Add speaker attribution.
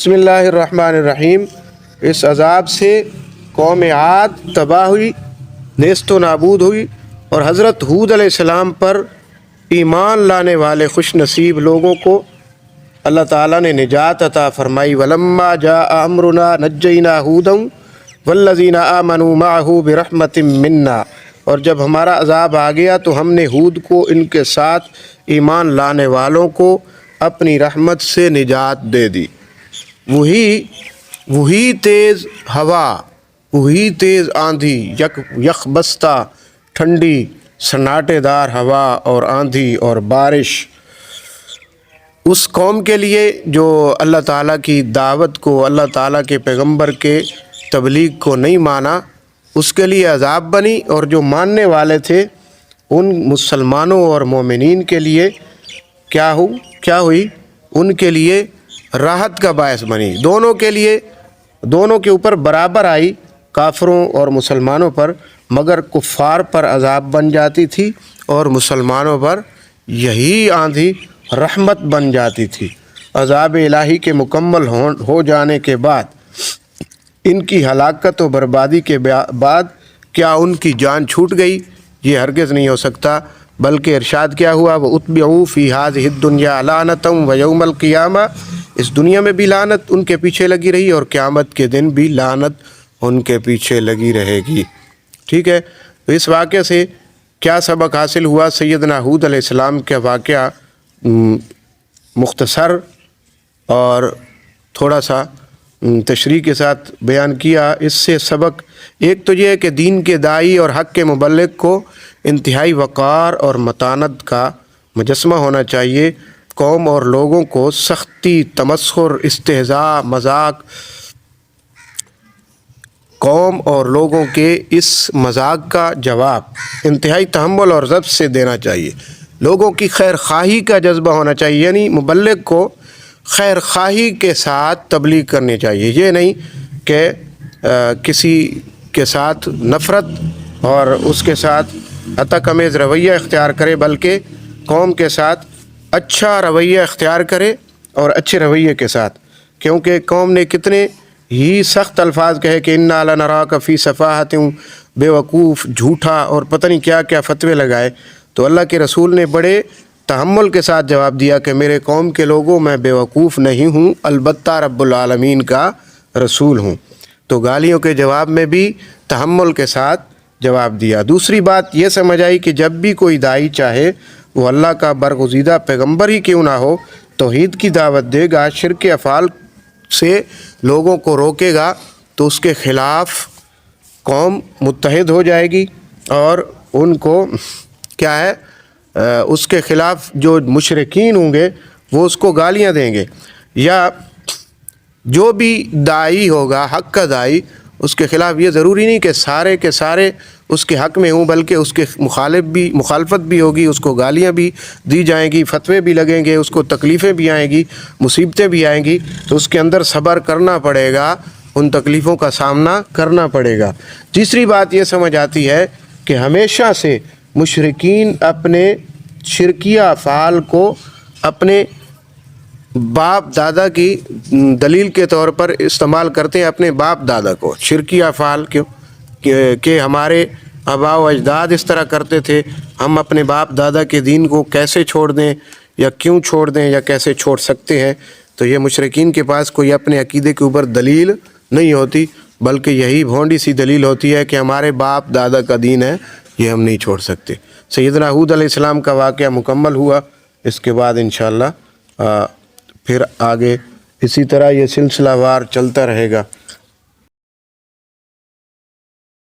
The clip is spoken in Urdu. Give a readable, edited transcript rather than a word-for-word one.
Speaker 1: بسم اللہ الرحمن الرحیم۔ اس عذاب سے قوم عاد تباہ ہوئی، نیست و نابود ہوئی، اور حضرت ہود علیہ السلام پر ایمان لانے والے خوش نصیب لوگوں کو اللہ تعالیٰ نے نجات عطا فرمائی۔ وَلَمَّا جَاءَ أَمْرُنَا نَجَّيْنَا هُودًا وَالَّذِينَ آمَنُوا مَعَهُ بِرَحْمَةٍ مِنَّا، اور جب ہمارا عذاب آ گیا تو ہم نے ہود کو ان کے ساتھ ایمان لانے والوں کو اپنی رحمت سے نجات دے دی۔ وہی تیز ہوا، وہی تیز آندھی، یک بستہ ٹھنڈی سناٹے دار ہوا اور آندھی اور بارش اس قوم کے لیے جو اللہ تعالیٰ کی دعوت کو، اللہ تعالیٰ کے پیغمبر کے تبلیغ کو نہیں مانا، اس کے لیے عذاب بنی، اور جو ماننے والے تھے ان مسلمانوں اور مومنین کے لیے کیا ہوئی؟ ان کے لیے راحت کا باعث بنی۔ دونوں کے لیے، دونوں کے اوپر برابر آئی، کافروں اور مسلمانوں پر، مگر کفار پر عذاب بن جاتی تھی اور مسلمانوں پر یہی آندھی رحمت بن جاتی تھی۔ عذاب الہی کے مکمل ہو جانے کے بعد، ان کی ہلاکت و بربادی کے بعد کیا ان کی جان چھوٹ گئی؟ یہ ہرگز نہیں ہو سکتا، بلکہ ارشاد کیا ہوا؟ وَأُتْبِعُوا فِي هَذِهِ الدُّنْيَا لَعْنَةً وَيَوْمَ الْقِيَامَةِ، اس دنیا میں بھی لعنت ان کے پیچھے لگی رہی اور قیامت کے دن بھی لعنت ان کے پیچھے لگی رہے گی۔ ٹھیک ہے، تو اس واقعے سے کیا سبق حاصل ہوا؟ سیدنا ہود علیہ السلام کا واقعہ مختصر اور تھوڑا سا تشریح کے ساتھ بیان کیا۔ اس سے سبق ایک تو یہ ہے کہ دین کے داعی اور حق کے مبلغ کو انتہائی وقار اور متانت کا مجسمہ ہونا چاہیے۔ قوم اور لوگوں کو سختی، تمسخر، استہزاء، مذاق، قوم اور لوگوں کے اس مذاق کا جواب انتہائی تحمل اور ضبط سے دینا چاہیے۔ لوگوں کی خیر خواہی کا جذبہ ہونا چاہیے، یعنی مبلغ کو خیر خواہی کے ساتھ تبلیغ کرنی چاہیے۔ یہ نہیں کہ کسی کے ساتھ نفرت اور اس کے ساتھ عتک آمیز رویہ اختیار کرے، بلکہ قوم کے ساتھ اچھا رویہ اختیار کرے، اور اچھے رویے کے ساتھ، کیونکہ قوم نے کتنے ہی سخت الفاظ کہے کہ اِنَّا لَنَرَاكَ فِي صَفَاحَةٍ، بیوقوف، جھوٹا، اور پتہ نہیں کیا کیا فتوے لگائے۔ تو اللہ کے رسول نے بڑے تحمل کے ساتھ جواب دیا کہ میرے قوم کے لوگوں، میں بیوقوف نہیں ہوں، البتہ رب العالمین کا رسول ہوں۔ تو گالیوں کے جواب میں بھی تحمل کے ساتھ جواب دیا۔ دوسری بات یہ سمجھ آئی کہ جب بھی کوئی داعی چاہے، وہ اللہ کا برگزیدہ پیغمبر ہی کیوں نہ ہو، توحید کی دعوت دے گا، شرک افعال سے لوگوں کو روکے گا، تو اس کے خلاف قوم متحد ہو جائے گی، اور ان کو کیا ہے، اس کے خلاف جو مشرکین ہوں گے وہ اس کو گالیاں دیں گے، یا جو بھی داعی ہوگا، حق کا داعی، اس کے خلاف یہ ضروری نہیں کہ سارے کے سارے اس کے حق میں ہوں، بلکہ اس کے مخالفت بھی ہوگی، اس کو گالیاں بھی دی جائیں گی، فتوے بھی لگیں گے، اس کو تکلیفیں بھی آئیں گی، مصیبتیں بھی آئیں گی، تو اس کے اندر صبر کرنا پڑے گا، ان تکلیفوں کا سامنا کرنا پڑے گا۔ تیسری بات یہ سمجھ آتی ہے کہ ہمیشہ سے مشرکین اپنے شرکیہ افعال کو اپنے باپ دادا کی دلیل کے طور پر استعمال کرتے ہیں، اپنے باپ دادا کو شرکیہ افعال کہ ہمارے آباء و اجداد اس طرح کرتے تھے، ہم اپنے باپ دادا کے دین کو کیسے چھوڑ دیں، یا کیوں چھوڑ دیں، یا کیسے چھوڑ سکتے ہیں۔ تو یہ مشرکین کے پاس کوئی اپنے عقیدے کے اوپر دلیل نہیں ہوتی، بلکہ یہی بھونڈی سی دلیل ہوتی ہے کہ ہمارے باپ دادا کا دین ہے، یہ ہم نہیں چھوڑ سکتے۔ سیدنا ہود علیہ السلام کا واقعہ مکمل ہوا، اس کے بعد انشاءاللہ پھر آگے اسی طرح یہ سلسلہ وار چلتا رہے گا۔